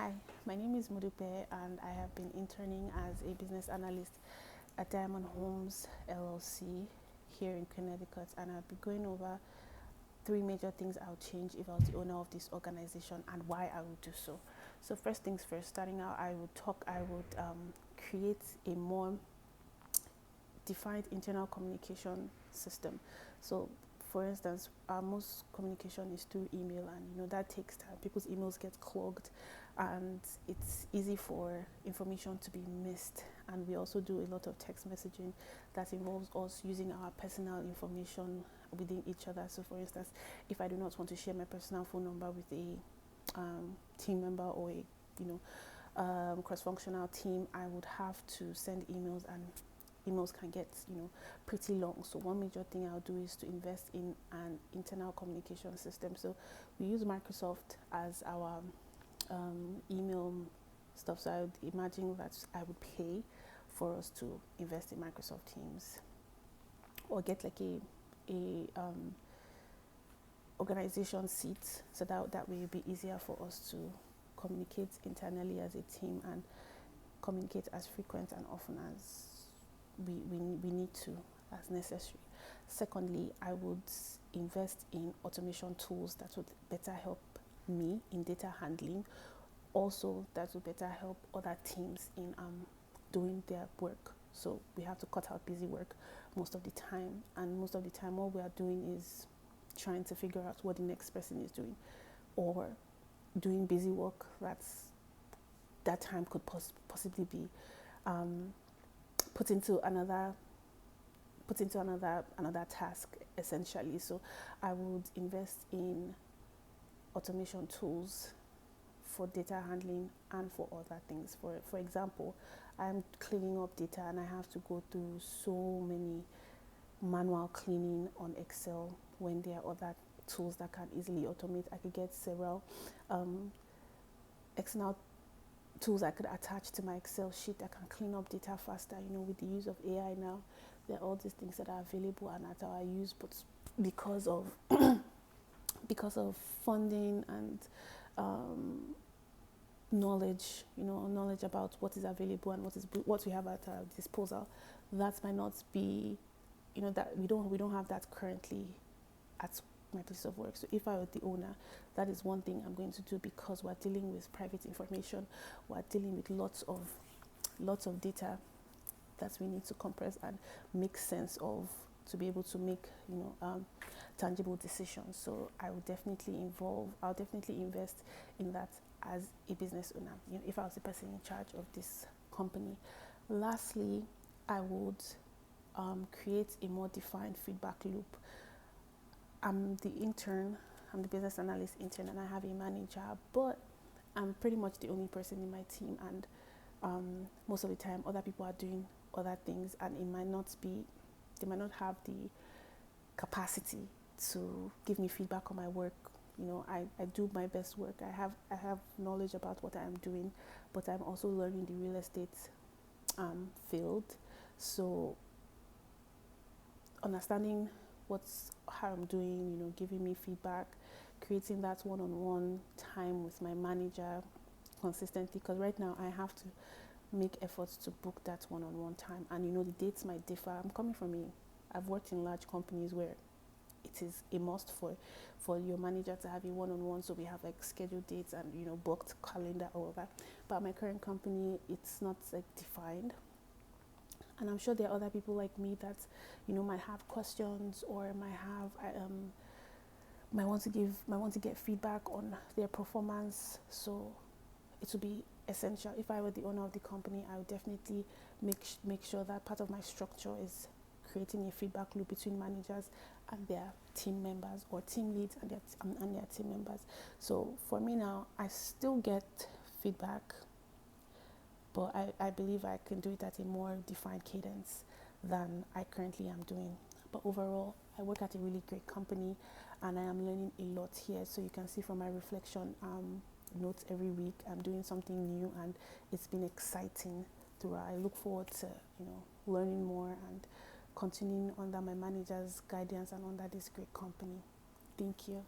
Hi, my name is Mudupe and I have been interning as a business analyst at Diamond Homes LLC here in Connecticut, and I'll be going over three major things I would change if I was the owner of this organization and why I would do so. So first things first, starting out, I would create a more defined internal communication system. So for instance, most communication is through email, and that takes time. People's emails get clogged, and it's easy for information to be missed. And we also do a lot of text messaging that involves us using our personal information within each other. So for instance, if I do not want to share my personal phone number with a team member or a cross-functional team, I would have to send emails, and emails can get pretty long. So one major thing I'll do is to invest in an internal communication system. So we use Microsoft as our email stuff. So I would imagine that I would pay for us to invest in Microsoft Teams, or get like a organization seat, so that way it'll be easier for us to communicate internally as a team and communicate as frequent and often as we need to, as necessary. Secondly, I would invest in automation tools that would better help me in data handling. Also, that would better help other teams in doing their work. So we have to cut out busy work most of the time, and most of the time all we are doing is trying to figure out what the next person is doing, or doing busy work that time could possibly be put into another task, essentially. So I would invest in automation tools for data handling and for other things. For example, I'm cleaning up data and I have to go through so many manual cleaning on Excel when there are other tools that can easily automate. I could get several Excel tools I could attach to my Excel sheet that can clean up data faster. With the use of AI now, there are all these things that are available and at our use, but because of funding and knowledge about what is available and what we have at our disposal, that might not be, that we don't have that currently at my place of work. So if I were the owner, that is one thing I'm going to do, because we're dealing with private information, we're dealing with lots of data that we need to compress and make sense of, to be able to make tangible decisions. So I'll definitely invest in that as a business owner, if I was the person in charge of this company. Lastly, I would create a more defined feedback loop. I'm the business analyst intern, and I have a manager, but I'm pretty much the only person in my team, and most of the time other people are doing other things, and they might not have the capacity to give me feedback on my work. I do my best work. I have knowledge about what I'm doing, but I'm also learning the real estate field. So understanding how I'm doing, giving me feedback, creating that one-on-one time with my manager consistently, because right now I have to make efforts to book that one-on-one time, and the dates might differ. I've worked in large companies where it is a must for your manager to have a one-on-one, so we have like scheduled dates and booked calendar, all of that. But at my current company, it's not like defined. And I'm sure there are other people like me that, might have questions, or might want to get feedback on their performance. So it would be essential. If I were the owner of the company, I would definitely make sure that part of my structure is creating a feedback loop between managers and their team members, or team leads and their team members. So for me now, I still get feedback, but I believe I can do it at a more defined cadence than I currently am doing. But overall, I work at a really great company, and I am learning a lot here. So you can see from my reflection notes every week, I'm doing something new, and it's been exciting throughout. I look forward to learning more and continuing under my manager's guidance and under this great company. Thank you.